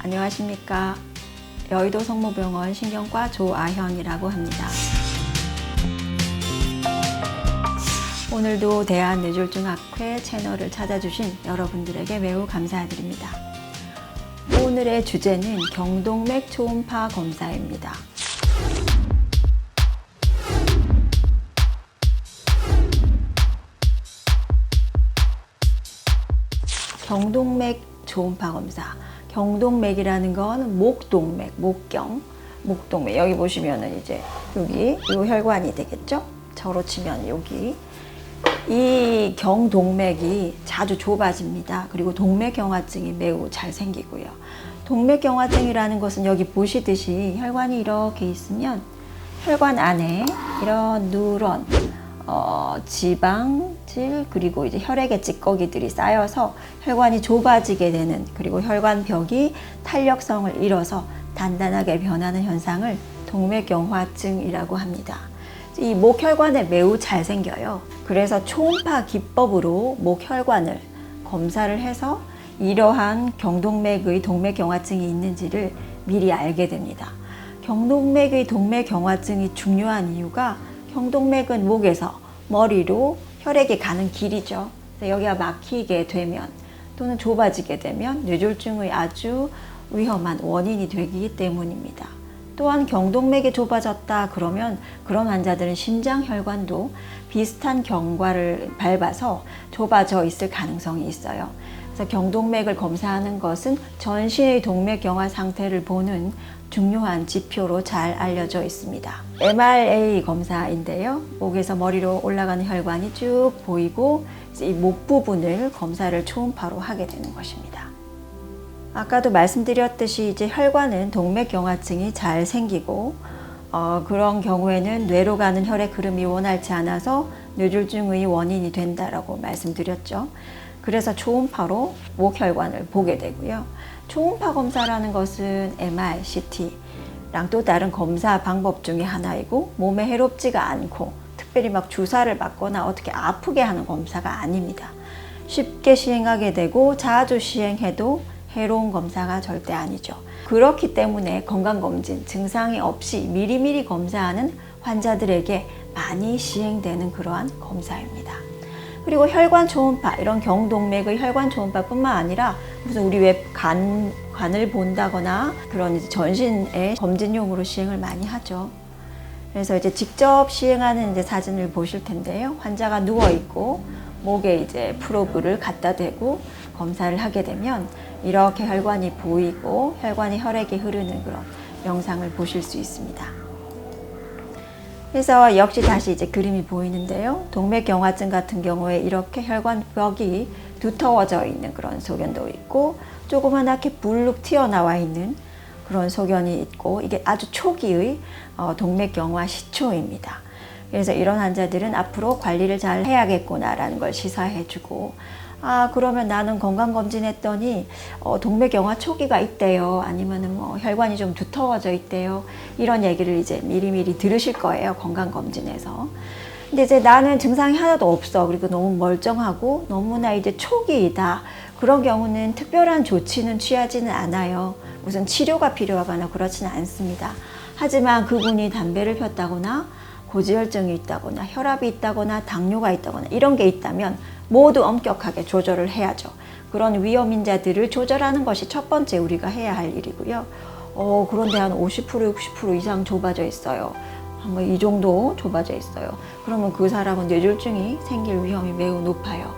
안녕하십니까. 여의도 성모병원 신경과 조아현이라고 합니다. 오늘도 대한뇌졸중학회 채널을 찾아주신 여러분들에게 매우 감사드립니다. 오늘의 주제는 경동맥 초음파 검사입니다. 경동맥 초음파 검사. 경동맥이라는 건 목동맥, 목동맥. 여기 보시면은 이제 여기 이 혈관이 되겠죠? 저로 치면 여기. 이 경동맥이 자주 좁아집니다. 그리고 동맥경화증이 매우 잘 생기고요. 동맥경화증이라는 것은 여기 보시듯이 혈관이 이렇게 있으면 혈관 안에 이런 누런, 지방질, 그리고 이제 혈액의 찌꺼기들이 쌓여서 혈관이 좁아지게 되는, 그리고 혈관벽이 탄력성을 잃어서 단단하게 변하는 현상을 동맥경화증이라고 합니다. 이 목혈관에 매우 잘 생겨요. 그래서 초음파 기법으로 목혈관을 검사를 해서 이러한 경동맥의 동맥경화증이 있는지를 미리 알게 됩니다. 경동맥의 동맥경화증이 중요한 이유가 경동맥은 목에서 머리로 혈액이 가는 길이죠. 여기가 막히게 되면 또는 좁아지게 되면 뇌졸중의 아주 위험한 원인이 되기 때문입니다. 또한 경동맥이 좁아졌다 그러면 그런 환자들은 심장혈관도 비슷한 경과를 밟아서 좁아져 있을 가능성이 있어요. 그래서 경동맥을 검사하는 것은 전신의 동맥경화 상태를 보는 중요한 지표로 잘 알려져 있습니다. MRA 검사인데요. 목에서 머리로 올라가는 혈관이 쭉 보이고 이 목 부분을 검사를 초음파로 하게 되는 것입니다. 아까도 말씀드렸듯이 이제 혈관은 동맥경화증이 잘 생기고 그런 경우에는 뇌로 가는 혈액 흐름이 원활치 않아서 뇌졸중의 원인이 된다라고 말씀드렸죠. 그래서 초음파로 목혈관을 보게 되고요. 초음파 검사라는 것은 MR, CT랑 또 다른 검사 방법 중에 하나이고 몸에 해롭지가 않고 특별히 막 주사를 맞거나 어떻게 아프게 하는 검사가 아닙니다. 쉽게 시행하게 되고 자주 시행해도 해로운 검사가 절대 아니죠. 그렇기 때문에 건강검진 증상이 없이 미리미리 검사하는 환자들에게 많이 시행되는 그러한 검사입니다. 그리고 혈관 초음파, 이런 경동맥의 혈관 초음파뿐만 아니라 무슨 우리 왜 간을 본다거나 그런 이제 전신의 검진용으로 시행을 많이 하죠. 그래서 이제 직접 시행하는 이제 사진을 보실 텐데요. 환자가 누워 있고 목에 이제 프로브를 갖다 대고 검사를 하게 되면 이렇게 혈관이 보이고 혈관에 혈액이 흐르는 그런 영상을 보실 수 있습니다. 그래서 역시 다시 이제 그림이 보이는데요. 동맥경화증 같은 경우에 이렇게 혈관벽이 두터워져 있는 그런 소견도 있고 조그맣게 불룩 튀어나와 있는 그런 소견이 있고 이게 아주 초기의 동맥경화 시초입니다. 그래서 이런 환자들은 앞으로 관리를 잘 해야겠구나라는 걸 시사해주고 그러면 나는 건강검진했더니 동맥경화 초기가 있대요. 아니면은 뭐 혈관이 좀 두터워져 있대요. 이런 얘기를 이제 미리미리 들으실 거예요. 건강검진에서. 근데 이제 나는 증상이 하나도 없어. 그리고 너무 멀쩡하고 너무나 이제 초기이다. 그런 경우는 특별한 조치는 취하지는 않아요. 무슨 치료가 필요하거나 그렇지는 않습니다. 하지만 그분이 담배를 폈다거나 고지혈증이 있다거나 혈압이 있다거나 당뇨가 있다거나 이런 게 있다면 모두 엄격하게 조절을 해야죠. 그런 위험인자들을 조절하는 것이 첫 번째 우리가 해야 할 일이고요. 그런데 한 50%, 60% 이상 좁아져 있어요. 한번 이 정도 좁아져 있어요. 그러면 그 사람은 뇌졸중이 생길 위험이 매우 높아요.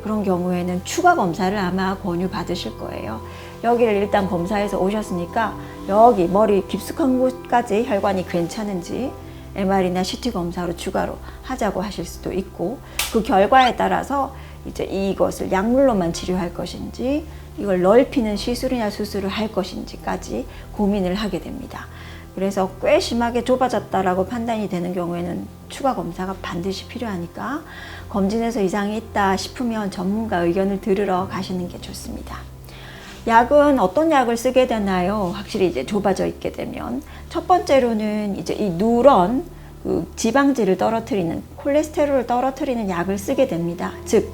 그런 경우에는 추가 검사를 아마 권유받으실 거예요. 여기를 일단 검사해서 오셨으니까 여기 머리 깊숙한 곳까지 혈관이 괜찮은지 MR이나 CT 검사로 추가로 하자고 하실 수도 있고 그 결과에 따라서 이제 이것을 약물로만 치료할 것인지 이걸 넓히는 시술이나 수술을 할 것인지까지 고민을 하게 됩니다. 그래서 꽤 심하게 좁아졌다라고 판단이 되는 경우에는 추가 검사가 반드시 필요하니까 검진에서 이상이 있다 싶으면 전문가 의견을 들으러 가시는 게 좋습니다. 약은 어떤 약을 쓰게 되나요? 확실히 이제 좁아져 있게 되면 첫 번째로는 이제 이 누런 지방질을 떨어뜨리는 콜레스테롤을 떨어뜨리는 약을 쓰게 됩니다. 즉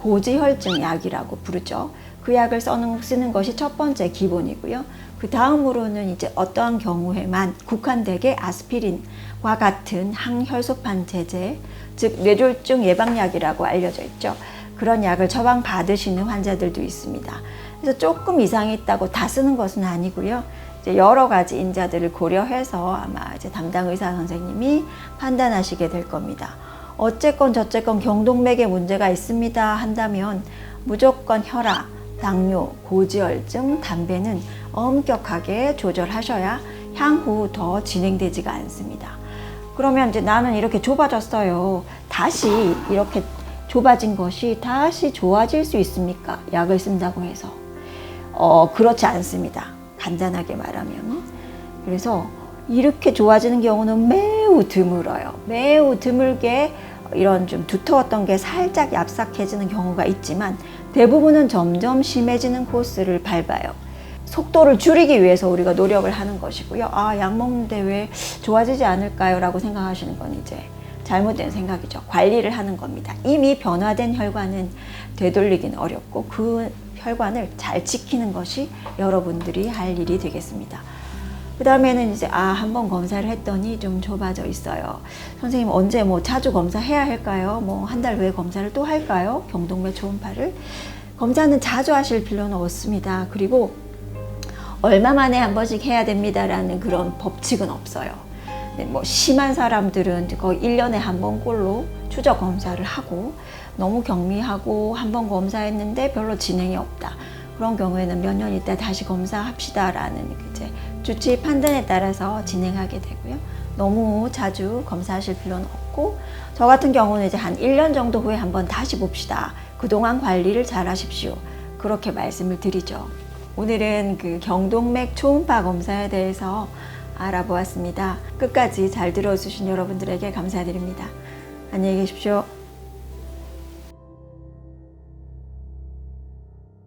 고지혈증 약이라고 부르죠. 그 약을 쓰는 것이 첫 번째 기본이고요. 그 다음으로는 이제 어떠한 경우에만 국한되게 아스피린과 같은 항혈소판 제제, 즉 뇌졸중 예방약이라고 알려져 있죠. 그런 약을 처방 받으시는 환자들도 있습니다. 그래서 조금 이상이 있다고 다 쓰는 것은 아니고요. 이제 여러 가지 인자들을 고려해서 아마 이제 담당 의사 선생님이 판단하시게 될 겁니다. 어쨌건 저쨌건 경동맥에 문제가 있습니다 한다면 무조건 혈압, 당뇨, 고지혈증, 담배는 엄격하게 조절하셔야 향후 더 진행되지가 않습니다. 그러면 이제 나는 이렇게 좁아졌어요. 다시 이렇게 좁아진 것이 다시 좋아질 수 있습니까? 약을 쓴다고 해서. 그렇지 않습니다. 간단하게 말하면. 그래서 이렇게 좋아지는 경우는 매우 드물어요. 매우 드물게 이런 좀 두터웠던 게 살짝 얍삭해지는 경우가 있지만 대부분은 점점 심해지는 코스를 밟아요. 속도를 줄이기 위해서 우리가 노력을 하는 것이고요. 아, 약 먹는데 왜 좋아지지 않을까요? 라고 생각하시는 건 이제 잘못된 생각이죠. 관리를 하는 겁니다. 이미 변화된 혈관은 되돌리기는 어렵고 그 혈관을 잘 지키는 것이 여러분들이 할 일이 되겠습니다. 그 다음에는 이제 한번 검사를 했더니 좀 좁아져 있어요. 선생님 언제 자주 검사해야 할까요? 한 달 후에 검사를 또 할까요? 경동맥 초음파를. 검사는 자주 하실 필요는 없습니다. 그리고 얼마 만에 한 번씩 해야 됩니다라는 그런 법칙은 없어요. 심한 사람들은 거의 1년에 한 번꼴로 추적 검사를 하고 너무 경미하고 한 번 검사했는데 별로 진행이 없다. 그런 경우에는 몇 년 있다 다시 검사합시다라는 이제 주치 판단에 따라서 진행하게 되고요. 너무 자주 검사하실 필요는 없고 저 같은 경우는 이제 한 1년 정도 후에 한번 다시 봅시다. 그동안 관리를 잘 하십시오. 그렇게 말씀을 드리죠. 오늘은 그 경동맥 초음파 검사에 대해서 알아보았습니다. 끝까지 잘 들어주신 여러분들에게 감사드립니다. 안녕히 계십시오.